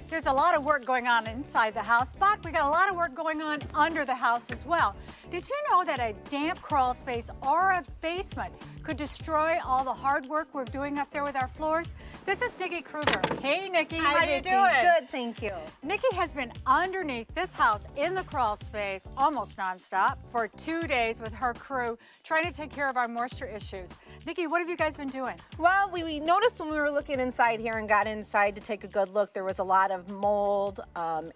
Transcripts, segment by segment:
There's a lot of work going on inside the house, but we got a lot of work going on under the house as well. Did you know that a damp crawl space or a basement could destroy all the hard work we're doing up there with our floors? This is Nikki Krueger. Hey, Nikki. Hi, how you Vicki. doing? Good, thank you. Nikki has been underneath this house in the crawl space almost nonstop for 2 days with her crew trying to take care of our moisture issues. Nikki, what have you guys been doing? Well, we noticed when we were looking inside here and got inside to take a good look, there was a lot of mold,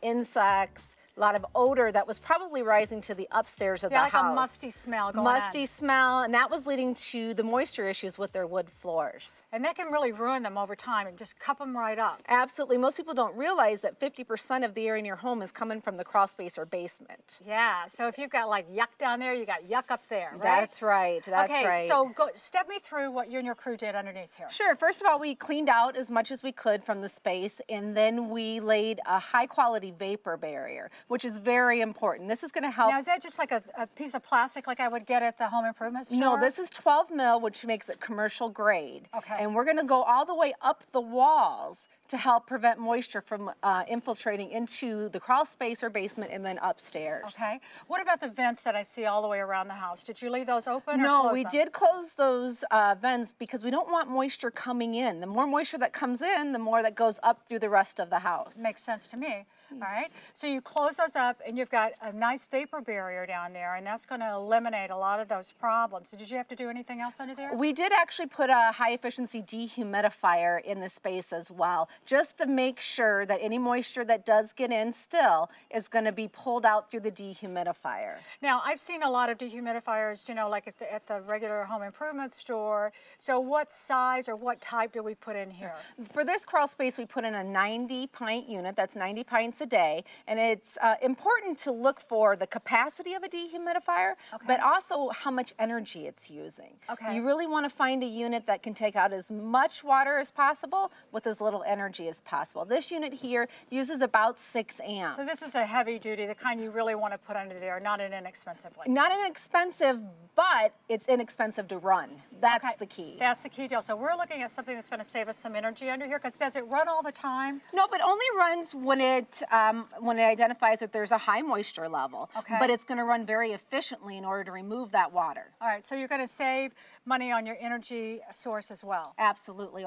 insects, a lot of odor that was probably rising to the upstairs of the house. Yeah, like a musty smell going on. Musty smell, and that was leading to the moisture issues with their wood floors. And that can really ruin them over time and just cup them right up. Absolutely. Most people don't realize that 50% of the air in your home is coming from the crawl space or basement. Yeah, so if you've got like yuck down there, you got yuck up there, right? That's right, that's right. Okay, so step me through what you and your crew did underneath here. Sure. First of all, we cleaned out as much as we could from the space, and then we laid a high-quality vapor barrier, which is very important. This is going to help. Now, is that just like a piece of plastic like I would get at the home improvement store? No, this is 12 mil, which makes it commercial grade. Okay. And we're going to go all the way up the walls to help prevent moisture from infiltrating into the crawl space or basement and then upstairs. Okay. What about the vents that I see all the way around the house? Did you leave those open or No, close we them? did close those vents because we don't want moisture coming in. The more moisture that comes in, the more that goes up through the rest of the house. Makes sense to me. All right, so you close those up and you've got a nice vapor barrier down there, and that's going to eliminate a lot of those problems. Did you have to do anything else under there? We did actually put a high efficiency dehumidifier in the space as well, just to make sure that any moisture that does get in still is going to be pulled out through the dehumidifier. Now, I've seen a lot of dehumidifiers, you know, like at the regular home improvement store. So what size or what type do we put in here? For this crawl space, we put in a 90-pint unit. That's 90 pints a day, and it's important to look for the capacity of a dehumidifier, but also how much energy it's using. Okay. You really want to find a unit that can take out as much water as possible with as little energy as possible. This unit here uses about 6 amps. So this is a heavy duty, the kind you really want to put under there, not an inexpensive one. Not inexpensive, but it's inexpensive to run. That's the key. That's the key deal. So we're looking at something that's going to save us some energy under here, because does it run all the time? No, but only runs when it identifies that there's a high moisture level. Okay. But it's going to run very efficiently in order to remove that water. All right, so you're going to save money on your energy source as well. Absolutely.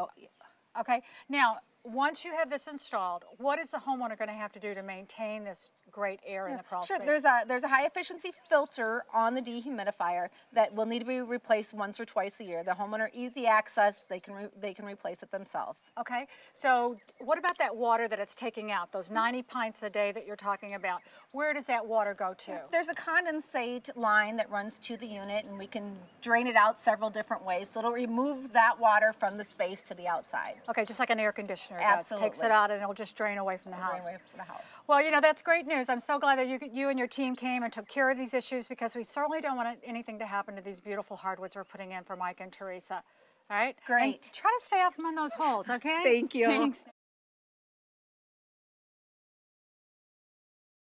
Okay, now, once you have this installed, what is the homeowner going to have to do to maintain this great air in the crawl space? Sure, there's a high efficiency filter on the dehumidifier that will need to be replaced once or twice a year. The homeowner easy access, they can replace it themselves. Okay, so what about that water that it's taking out, those 90 pints a day that you're talking about? Where does that water go to? There's a condensate line that runs to the unit, and we can drain it out several different ways, so it'll remove that water from the space to the outside. Okay, just like an air conditioner does. Absolutely. Takes it out and it'll just drain away from the house. Drain away from the house. Well, you know, that's great news. I'm so glad that you and your team came and took care of these issues, because we certainly don't want anything to happen to these beautiful hardwoods we're putting in for Mike and Teresa. All right? Great. And try to stay out from those holes, okay? Thank you. Thanks.